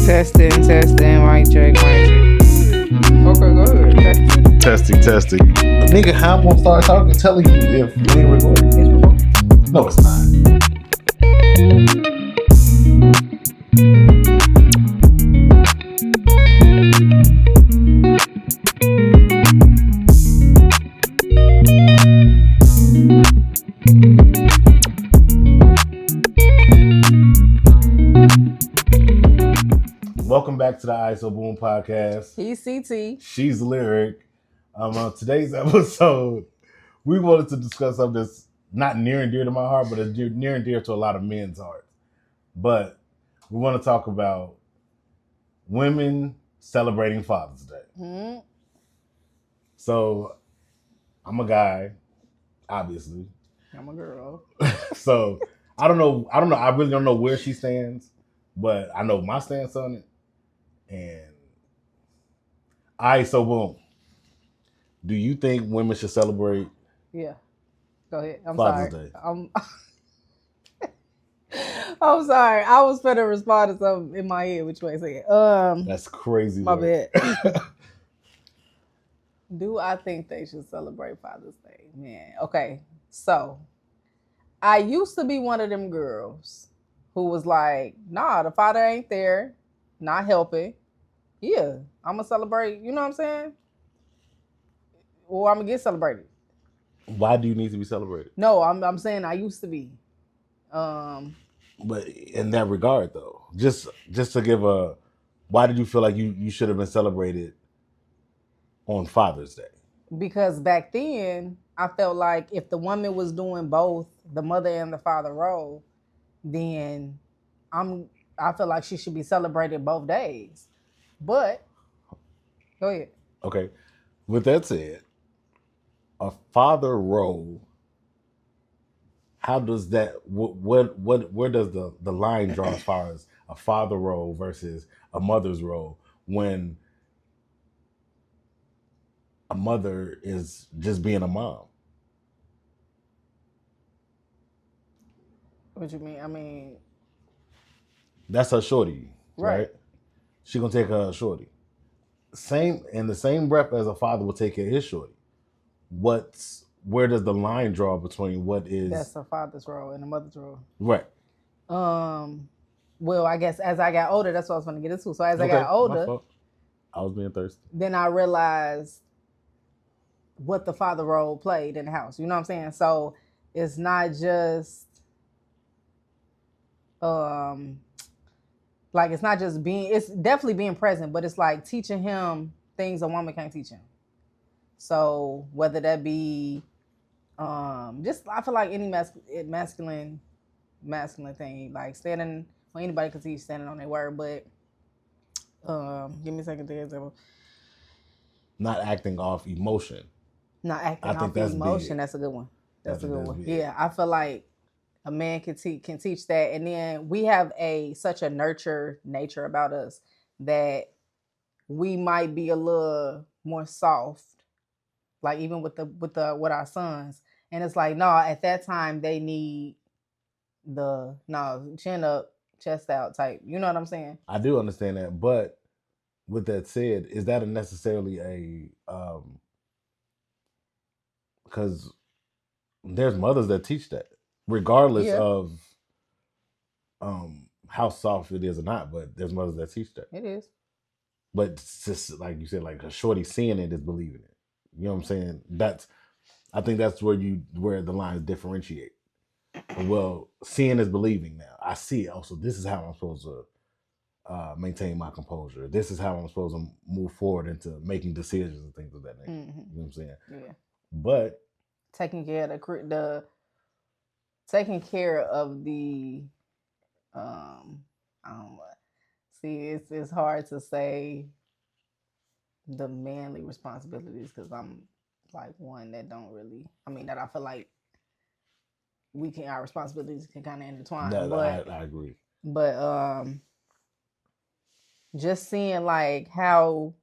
Testing, mic check, mic check. Okay, go ahead. Testing. Nigga, how I'm gonna start talking telling you if we ain't recording? It's recording. No, it's not. Welcome back to the ISO Boom podcast. He's CT. She's Lyric. On today's episode, we wanted to discuss something that's not near and dear to my heart, but it's near and dear to a lot of men's hearts. But we want to talk about women celebrating Father's Day. Mm-hmm. So, I'm a guy, obviously. I'm a girl. So, I don't know. I really don't know where she stands, but I know my stance on it. And so boom. Do you think women should celebrate? Yeah. Go ahead. I'm Father's sorry. Day? I'm sorry. I was finna respond to something in my head. Which way say it? That's crazy. My bad. Do I think they should celebrate Father's Day? Man. Okay. So I used to be one of them girls who was like, nah, the father ain't there, not helping. Yeah, I'm gonna celebrate, you know what I'm saying? Or I'm gonna get celebrated. Why do you need to be celebrated? No, I'm saying I used to be. But in that regard though, just to give why did you feel like you should have been celebrated on Father's Day? Because back then I felt like if the woman was doing both the mother and the father role, then I feel like she should be celebrated both days. But go ahead. Okay. With that said, a father role, how does that where does the line draw as far as a father role versus a mother's role when a mother is just being a mom? What you mean? I mean, that's her shorty, right? She gonna take her shorty. Same in the same breath as a father will take care of his shorty. Where does the line draw between what is that's a father's role and a mother's role? Right. Well, I guess as I got older, that's what I was going to get into. So as I got older, I was being thirsty. Then I realized what the father role played in the house. You know what I'm saying? So it's not just like it's not just being, it's definitely being present, but it's like teaching him things a woman can't teach him. So whether that be just, I feel like any masculine thing, like standing, well, anybody could teach standing on their word, but give me a second to example. Not acting off emotion. Not acting off emotion. Big. That's a good one. That's a good one. Big. Yeah, I feel like a man can teach that, and then we have such a nurture nature about us that we might be a little more soft, like even with our sons. And it's like, no, at that time they need chin up, chest out type. You know what I'm saying? I do understand that, but with that said, is that necessarily a because there's mothers that teach that, regardless of how soft it is or not, but there's mothers that teach that. It is. But it's just like you said, like a shorty seeing it is believing it. You know what I'm saying? I think that's where the lines differentiate. Well, seeing is believing now. I see it. Also, this is how I'm supposed to maintain my composure. This is how I'm supposed to move forward into making decisions and things of that nature. Mm-hmm. You know what I'm saying? Yeah. But taking care of the I don't know. See, it's hard to say the manly responsibilities because I'm like one that don't really. I mean, that I feel like our responsibilities can kind of intertwine. I agree. But just seeing like how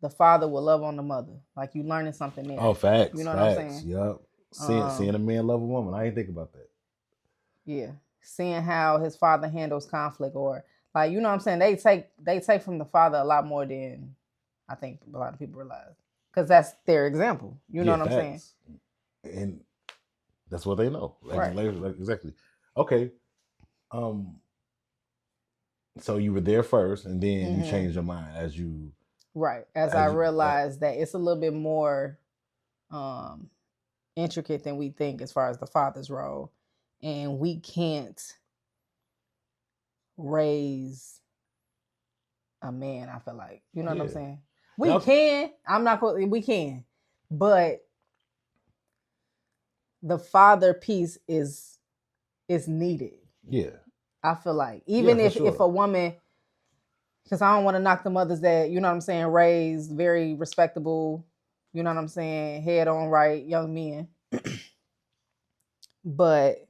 the father will love on the mother, like you learning something there. Oh, facts. You know facts. What I'm saying? Yep. Seeing a man love a woman, I ain't think about that. Yeah, seeing how his father handles conflict, or Like, you know what I'm saying? They take from the father a lot more than I think a lot of people realize. Because that's their example. You know what I'm saying? And that's what they know. Right. Exactly. Okay. So you were there first, and then you changed your mind as you. Right. As I realized that it's a little bit more intricate than we think as far as the father's role. And we can't raise a man, I feel like. You know what I'm saying? We can. I'm not going we can. But the father piece is needed. Yeah. I feel like. Even if a woman, because I don't want to knock the mothers that, you know what I'm saying, raised very respectable, you know what I'm saying, head on right young men. But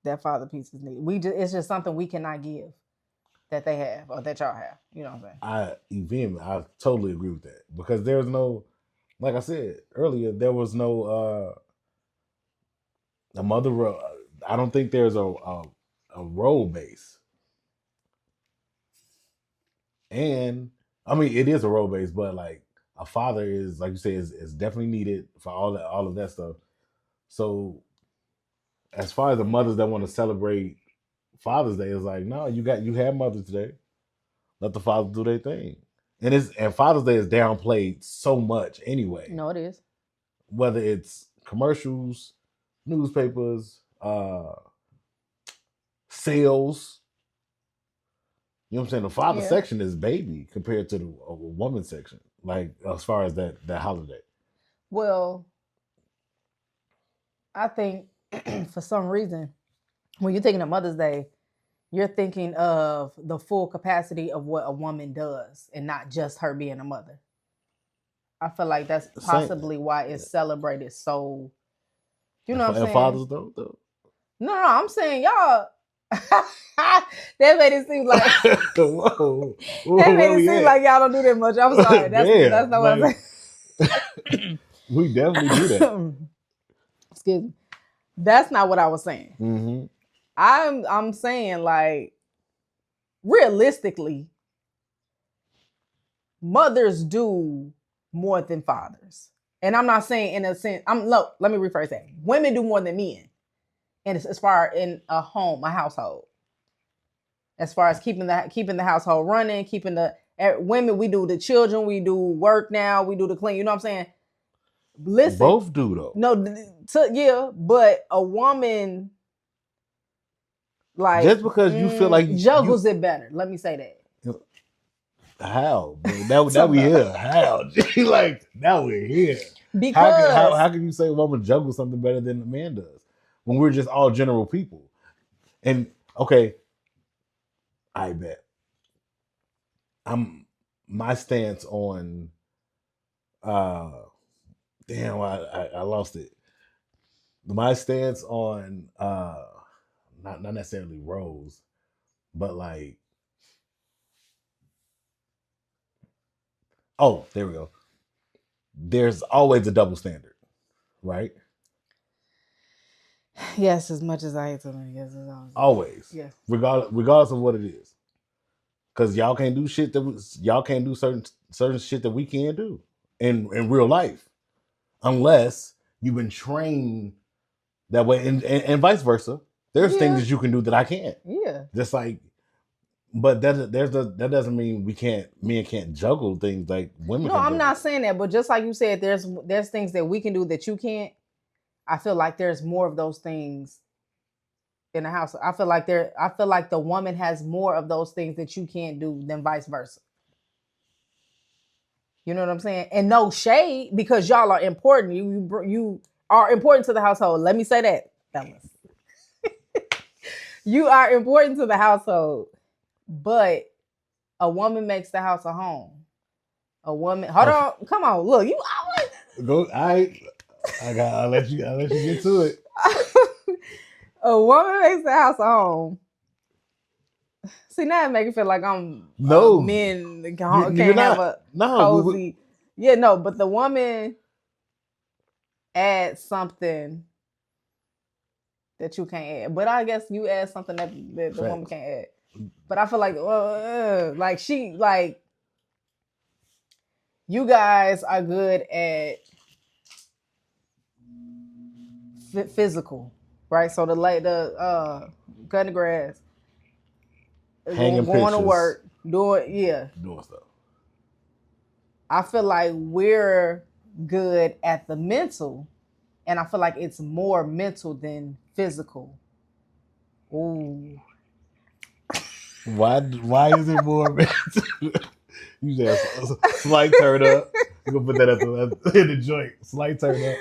that father piece is needed. It's just something we cannot give that they have or that y'all have. You know what I'm saying? I totally agree with that. Because there's no, like I said earlier, there was no a mother role. I don't think there's a role base. And I mean, it is a role base, but like a father is, like you say, is definitely needed for all of that stuff. So as far as the mothers that want to celebrate Father's Day, it's like, no, you have Mother's Day. Let the fathers do their thing. And Father's Day is downplayed so much anyway. No, it is. Whether it's commercials, newspapers, sales. You know what I'm saying? The father section is baby compared to the woman section, like as far as that holiday. Well, I think for some reason, when you're thinking of Mother's Day, you're thinking of the full capacity of what a woman does and not just her being a mother. I feel like that's possibly why it's celebrated so, you know what I'm saying? And fathers though? No, I'm saying y'all. That made it seem like whoa, that made it seem like y'all don't do that much. I'm sorry. That's not what I'm saying. We definitely do that. Excuse me. That's not what I was saying. Mm-hmm. I'm saying, like, realistically, mothers do more than fathers. And I'm not saying in a sense, let me rephrase that. Women do more than men. And as far in a home, a household. As far as keeping the household running, women, we do the children, we do work now, we do the clean, you know what I'm saying? Listen. Both do though. No, but a woman, like, just because you feel like juggles it better. Let me say that. How? Now we here. How? Like, now we're here. Because how can you say a woman juggles something better than a man does when we're just all general people? And okay, I bet my stance on damn, I lost it. My stance on not necessarily roles, but like, oh, there we go. There's always a double standard, right? Yes, as much as I hate to yes, it's always. Yes. Regardless of what it is. Because y'all can't do shit y'all can't do certain shit that we can't do in real life. Unless you've been trained that way, and vice versa. There's things that you can do that I can't. Yeah. Just like, but that doesn't mean men can't juggle things like women. No, I'm not saying that, but just like you said, there's things that we can do that you can't. I feel like there's more of those things in the house. I feel like the woman has more of those things that you can't do than vice versa. You know what I'm saying? And no shade, because y'all are important. You are important to the household. Let me say that, fellas. You are important to the household, but a woman makes the house a home. A woman, hold on, come on, look, you always go. I'll let you get to it. A woman makes the house a home. See, now it make it feel like I'm men can't have a cozy. Yeah, no, but the woman adds something that you can't add. But I guess you add something that the woman can't add. But I feel like you guys are good at physical, right? So the cutting the grass, hanging going to pictures, work, doing stuff. I feel like we're good at the mental, and I feel like it's more mental than physical. Ooh. Why is it more mental? You just slight turn up. You gonna put that in the joint. Slight turn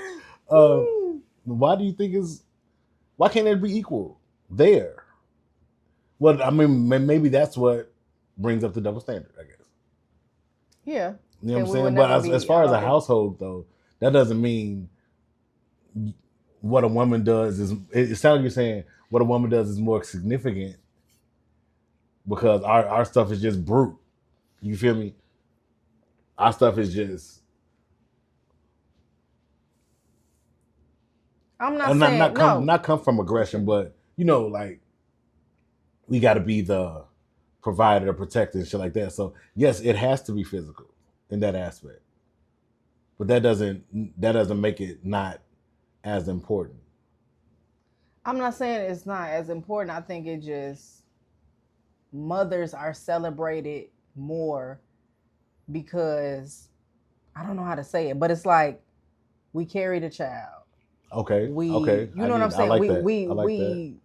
up. Why do you think why can't it be equal there? Well, I mean, maybe that's what brings up the double standard, I guess. Yeah. You know what I'm saying? But as far as a household, though, that doesn't mean what a woman does is. It sounds like you're saying what a woman does is more significant because our stuff is just brute. You feel me? Our stuff is just. I'm not saying not come from aggression, but like we got to be the provider, the protector, and shit like that. So yes, it has to be physical in that aspect, but that doesn't make it not as important. I'm not saying it's not as important. I think it just mothers are celebrated more because I don't know how to say it, but it's like we carry the child. Okay. You know what I'm saying? I like that.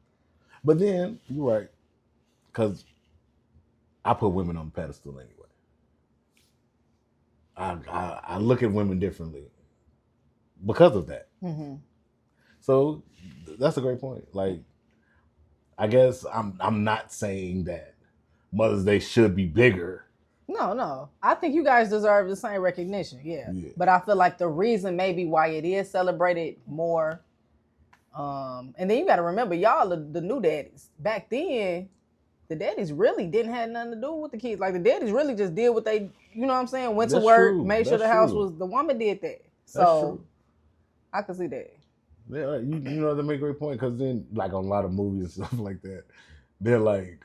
But then you're right, because I put women on the pedestal anyway. I look at women differently because of that. Mm-hmm. So that's a great point. Like, I guess I'm not saying that Mother's Day should be bigger. No. I think you guys deserve the same recognition. Yeah. But I feel like the reason maybe why it is celebrated more. And then you got to remember, y'all the new daddies. Back then, the daddies really didn't have nothing to do with the kids. Like the daddies really just did what they, you know what I'm saying, went to work, made sure the house was. The woman did that. So I can see that. Yeah, you know, that make a great point, because then, like, on a lot of movies and stuff like that, they're like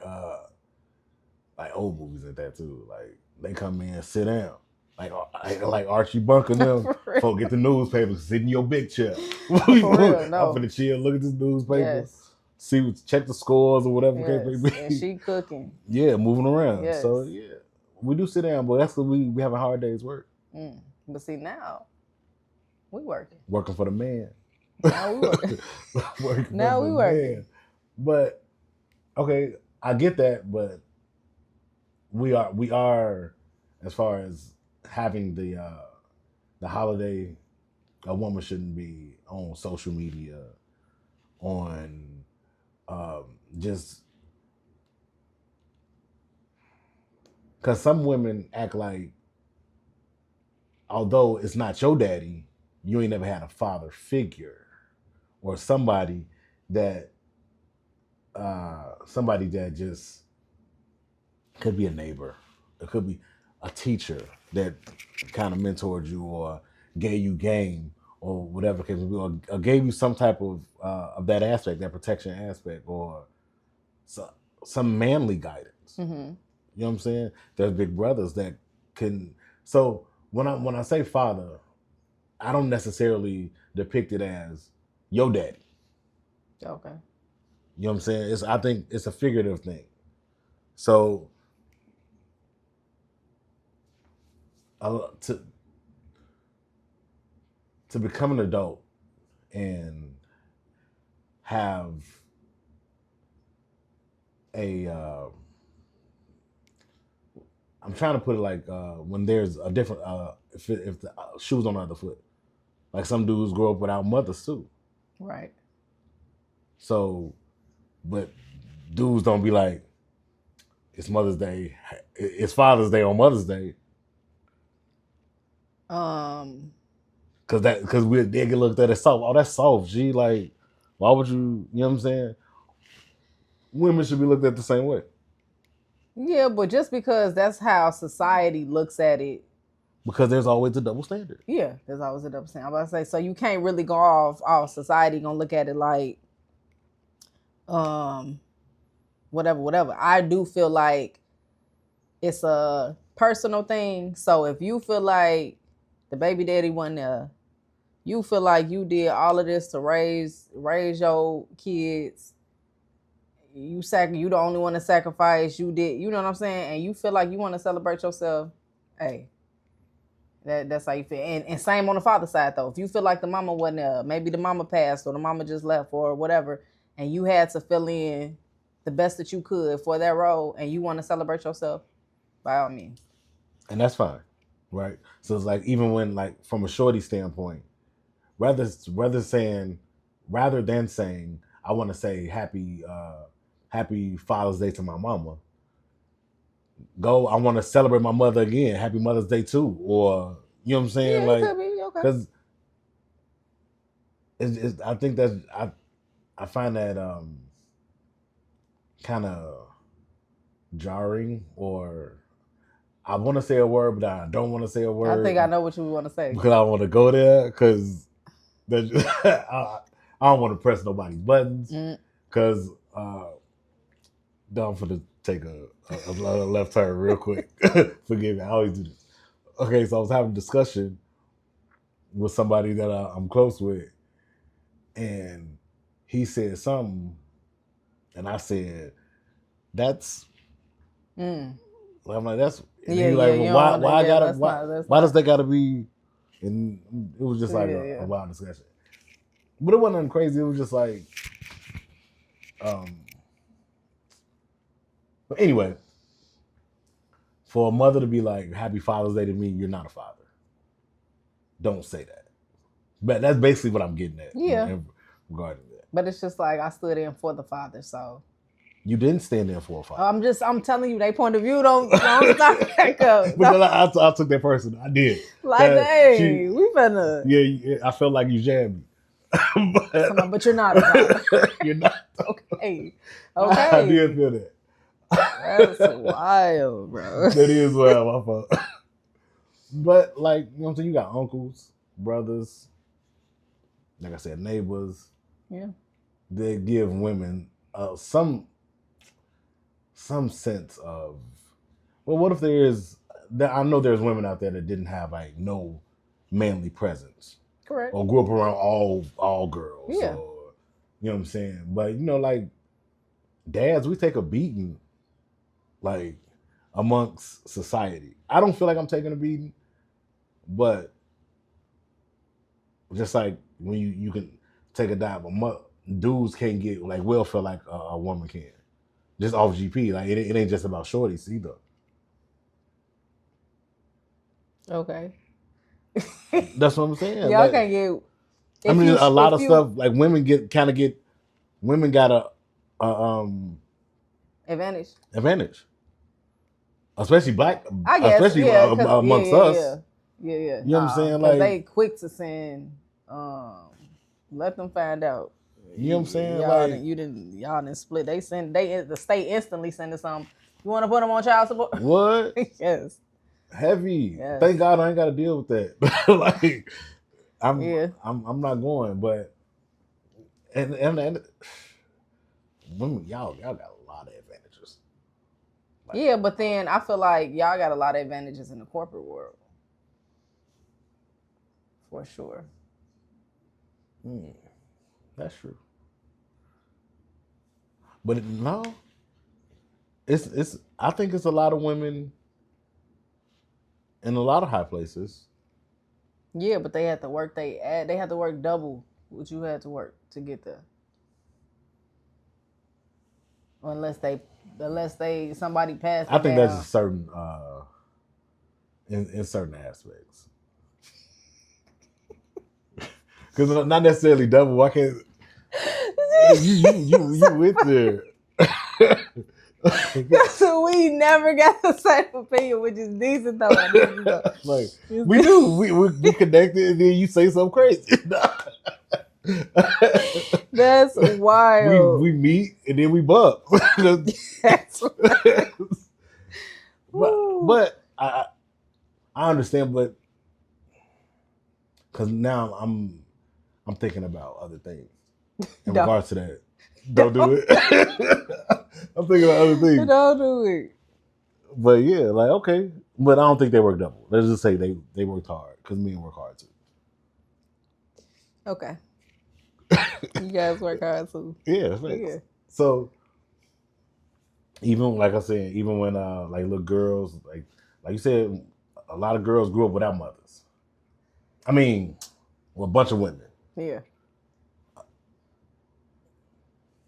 old movies at that too. Like, they come in and sit down. Like Archie Bunker and them, folk get the newspaper, sit in your big chair. For real, no. I'm finna chill, look at this newspaper, check the scores or whatever case may be. And she cooking. Yeah, moving around. Yes. So yeah, we do sit down, but that's because we have a hard day's work. But see, now we working for the man. Now we working. Now we working. Man. But okay, I get that, but we are as far as having the holiday, a woman shouldn't be on social media, on just because some women act like, although it's not your daddy, you ain't never had a father figure or somebody that just could be a neighbor, it could be a teacher that kind of mentored you or gave you game or whatever case may be, or gave you some type of that aspect, that protection aspect, or some manly guidance. Mm-hmm. You know what I'm saying? There's big brothers that can. So when I say father, I don't necessarily depict it as your daddy. Okay. You know what I'm saying? I think it's a figurative thing. So to become an adult and have a I'm trying to put it like when there's a different if the shoes on the other foot, like some dudes grow up without mothers too, right? So, but dudes don't be like, it's Mother's Day, it's Father's Day on Mother's Day. Cause they get looked at as soft. Oh, that's soft. G, like, why would you? You know what I'm saying? Women should be looked at the same way. Yeah, but just because that's how society looks at it. Because there's always a double standard. Yeah, there's always a double standard. I'm about to say, so you can't really go off society gonna look at it like, whatever. I do feel like it's a personal thing. So if you feel like the baby daddy wasn't there, you feel like you did all of this to raise your kids. You the only one to sacrifice. You did, you know what I'm saying? And you feel like you want to celebrate yourself. Hey, that's how you feel. And same on the father side though. If you feel like the mama wasn't there, maybe the mama passed or the mama just left or whatever, and you had to fill in the best that you could for that role, and you want to celebrate yourself, by all means. And that's fine, right? So it's like even when like from a shorty standpoint, rather than saying I want to say happy Father's Day to my mama, I want to celebrate my mother again, Happy Mother's Day too, or you know what I'm saying, Yeah, like it could be, okay. Because I think that I find that kind of jarring, or I want to say a word, but I don't want to say a word. I think I know what you want to say. Because I want to go there, because I don't want to press nobody's buttons, because I'm going to take a left turn real quick. Forgive me, I always do this. Okay, so I was having a discussion with somebody that I'm close with, and he said something, and I said, that's... I'm like, that's... And yeah, like, yeah, well, why does that got to be... And it was just like a wild discussion. But it wasn't nothing crazy. It was just like... But anyway, for a mother to be like, Happy Father's Day to me, you're not a father. Don't say that. But that's basically what I'm getting at. Yeah. Regarding that. But it's just like I stood in for the father, so... You didn't stand there for a father. I'm telling you, their point of view don't stop back up. Because I took that person. I did. Like, hey, we finna... Yeah, I felt like you jammed me. But you're not a father. You're not. Okay. I did feel that. That's wild, bro. That is wild, my fault. But, like, you know what I'm saying? You got uncles, brothers, like I said, neighbors. Yeah. They give women some sense of, well, what if I know there's women out there that didn't have, like, no manly presence. Correct. Or grew up around all girls. Yeah. Or, you know what I'm saying? But, like, dads, we take a beating, like, amongst society. I don't feel like I'm taking a beating, but just like when you can take a dive, dudes can't get, like, welfare like a woman can. Just off GP. Like, it ain't just about shorties either. Okay. That's what I'm saying. Y'all can't get... I mean, a lot of stuff, like, women got a advantage. Especially black, I guess, especially amongst us. Yeah. You know what I'm saying? Like, they quick to send, let them find out. You know what I'm saying? Y'all didn't split. The state instantly sending something. You want to put them on child support? What? Yes. Heavy. Yes. Thank God I ain't got to deal with that. Like, I'm not going. But and women, y'all got a lot of advantages. Like, yeah, but then I feel like y'all got a lot of advantages in the corporate world, for sure. That's true. But no, it's. I think it's a lot of women in a lot of high places. Yeah, but they had to work. They had to work double what you had to work to get there. Unless somebody passed. I think that's a certain in certain aspects. Because not necessarily double. Why can't you with there? So we never got the same opinion, which is decent though. Like, we do. We connected, and then you say something crazy. That's wild. We meet and then we bump. That's right. but I understand, but because now I'm thinking about other things in regards to that. Don't do it. I'm thinking about other things. Don't do it. But yeah, like okay. But I don't think they work double. Let's just say they worked hard because men work hard too. Okay. You guys work hard too. Yeah, Yeah. So even like I said, even when like little girls, like you said, a lot of girls grew up without mothers. I mean, well, a bunch of women. Yeah.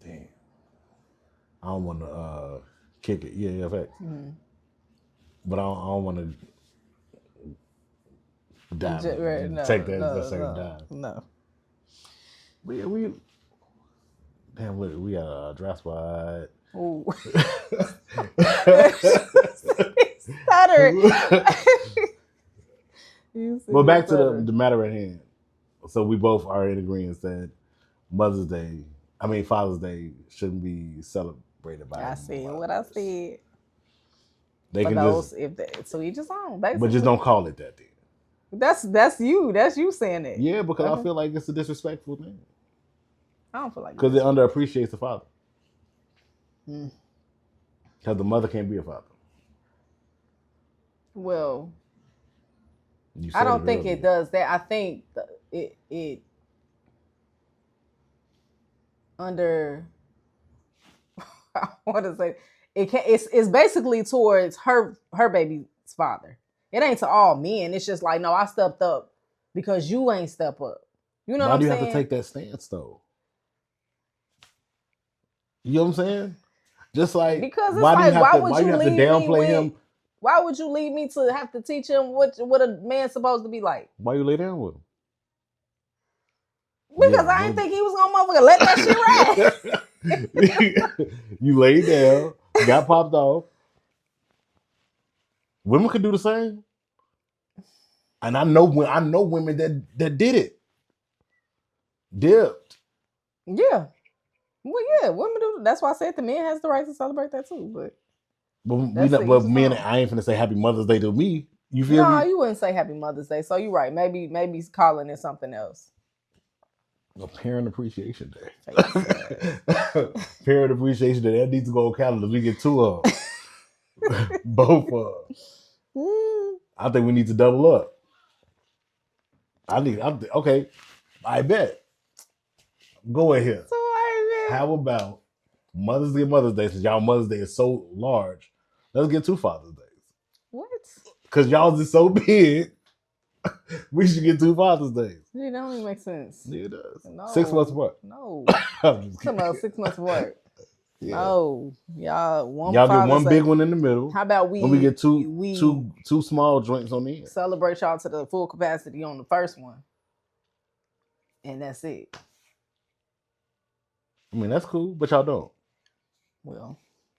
Damn. I don't want to kick it. Yeah, facts. Mm-hmm. But I don't want to dive. Right, no, take that no, certain no, dive. no. We damn, look, we got a draft spot. Ooh. Stuttering. Well, back to the matter at hand. So we both are in agreement that Father's Day shouldn't be celebrated by. I see what I said. They for can those, just, if they, so each his own, basically. but just don't call it that then. That's you saying it. Yeah, because I feel like it's a disrespectful thing. I don't feel like because it underappreciates the father. Because the mother can't be a father. Well, I don't think it does that. I think it under. I want to say it's basically towards her baby's father. It ain't to all men. It's just like, no, I stepped up because you ain't step up. You know what I'm saying? Why do you have to take that stance though? You know what I'm saying? Just like, because it's why would you have to downplay him? Why would you leave me to have to teach him what a man's supposed to be like? Why you lay down with him? Because I didn't think he was gonna motherfucker let that shit ride. You laid down, got popped off. Women could do the same, and I know women that did it, dipped. Yeah, well, yeah, women do. That's why I said the man has the right to celebrate that too. But men, I ain't finna say Happy Mother's Day to me. You feel me? No, you wouldn't say Happy Mother's Day. So you're right. Maybe calling it something else. A Parent Appreciation Day. Parent Appreciation Day. That needs to go on calendars. We get two of them. Both of them. I think we need to double up. Okay. I bet. Go ahead. So how about Mother's Day, since y'all Mother's Day is so large, let's get 2 Father's Days. What? Because y'all's is so big, we should get 2 Father's Days. It don't even make sense. Yeah, it does. No. 6 months apart. No. I'm just kidding. About 6 months apart. Yeah. No. Y'all get one big one in the middle. How about we get two small joints on the end? Celebrate y'all to the full capacity on the first one. And that's it. I mean, that's cool, but y'all don't.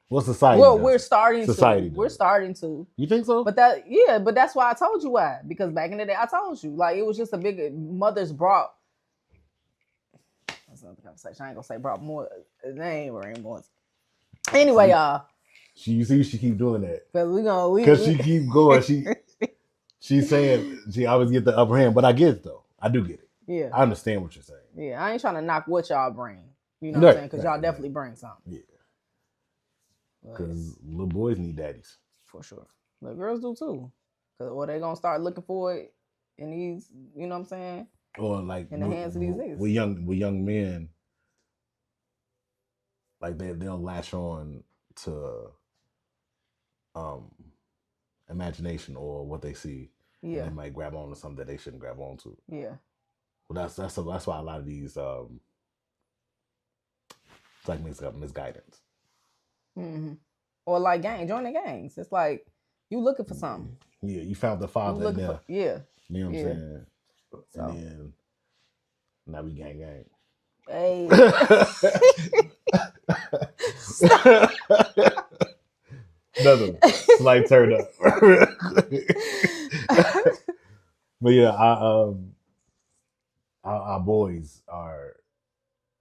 Well, society? Well, we're starting society to. We're starting to. You think so? But that's why I told you why. Because back in the day, I told you, like, it was just a big mothers brought. That's another conversation. I ain't gonna say brought more. They ain't very more. Anyway, y'all. You see, she keep doing that. Because she keep going. She's saying she always get the upper hand, but I get it though. I do get it. Yeah, I understand what you're saying. Yeah, I ain't trying to knock what y'all bring. You know what I'm saying? Because y'all definitely bring something. Yeah. Because little boys need daddies. For sure. Little girls do too. Or they gonna start looking for it in these, you know what I'm saying? Or like in the hands of these niggas. With young men, like they'll latch on to imagination or what they see. Yeah. And they might grab on to something that they shouldn't grab on to. Yeah. Well, that's why a lot of these it's like misguidance. Mm-hmm. Or like joining gangs. It's like you looking for something. Yeah, you found the father in there. Yeah. You know what I'm saying? So. And then now we gang. Hey. Nothing. Slight turn up. But yeah, our boys are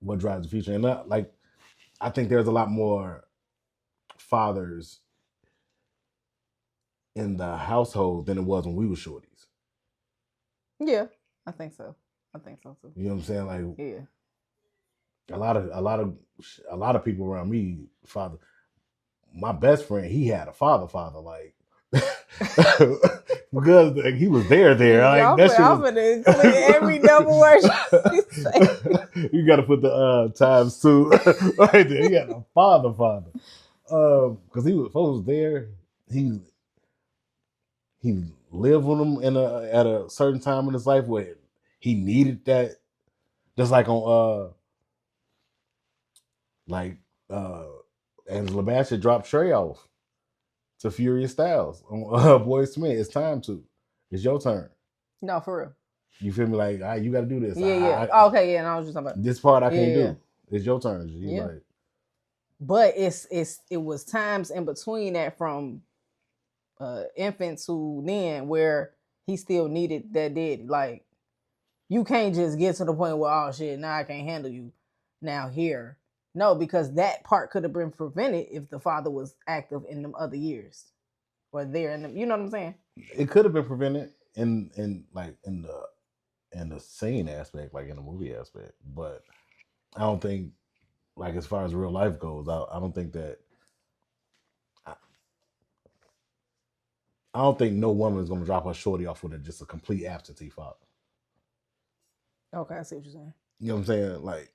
what drives the future. And I think there's a lot more fathers in the household than it was when we were shorties. Yeah, I think so. I think so too. You know what I'm saying? Like, yeah. a lot of people around me, father. My best friend, he had a father, like because like, he was there. Like that shit I'm gonna include every double word you say. You got to put the times two right there. He had a father, because he was folks was there. He lived with him at a certain time in his life where he needed that. Just like on Angela Bassett dropped Trey off to Furious Styles on Boy Smith. It's time to. It's your turn. No, for real. You feel me? Like, you got to do this. Yeah. Okay, yeah. And I was just talking about this part. I can't do. It's your turn. Yeah. Like, but it was times in between that from infant to then where he still needed that daddy. Like, you can't just get to the point where, oh shit, now I can't handle you. Now here. No, because that part could have been prevented if the father was active in them other years. Or there in them, you know what I'm saying? It could have been prevented in the scene aspect, like in the movie aspect. But I don't think, like, as far as real life goes, I don't think that I don't think no woman is gonna drop her shorty off with just a complete absentee father. Okay, I see what you're saying. You know what I'm saying? Like,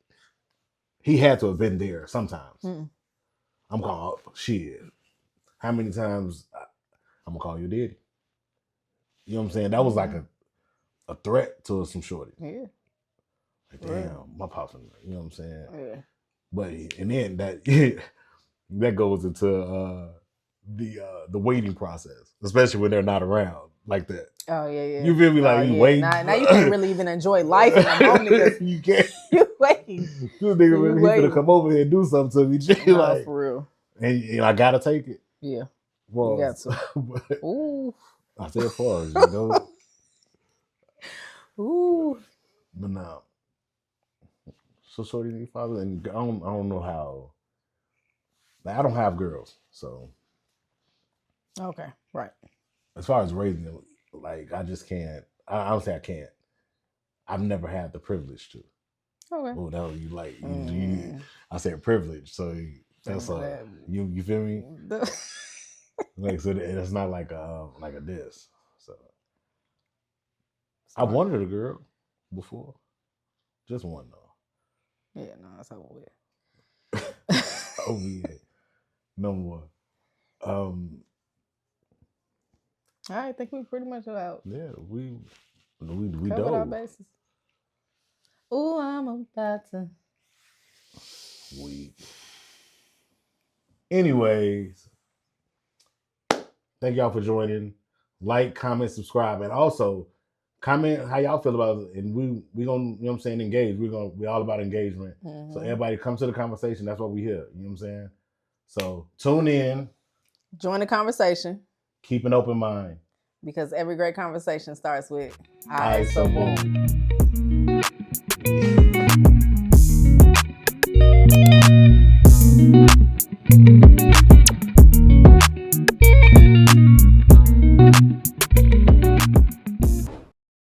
he had to have been there sometimes. I'm calling shit. How many times I'm gonna call you daddy? You know what I'm saying? That was like a threat to some shorty. Yeah. Like, damn, my pops. You know what I'm saying? Yeah. But and then that goes into the waiting process, especially when they're not around like that. Oh yeah. You feel me? Like you waiting. Now you can't really even enjoy life in the moment because you can't. You waiting. This nigga he's gonna come over here and do something to me. No, like, for real. And I gotta take it. Yeah. Well, you got to. Ooh. I said pause, you know. Ooh. But now, so shorty need father, and I don't know how. Like, I don't have girls, so. Okay, right. As far as raising them, like, I just can't. I don't say I can't. I've never had the privilege to. Okay. Oh, that was you like. You, I said privilege, so that's you feel me? Like, so it's not like a diss. So I wanted a girl before, just one though. Yeah, no, that's over with. Oh yeah, no more. I think we pretty much about. Yeah, we covered our bases. Ooh, I'm about to. Anyways, thank y'all for joining. Like, comment, subscribe, and also comment how y'all feel about it. And we gonna, you know what I'm saying, engage. We all about engagement. So everybody come to the conversation. That's what we hear. You know what I'm saying? So tune in. Join the conversation. Keep an open mind. Because every great conversation starts with, all right, so boom.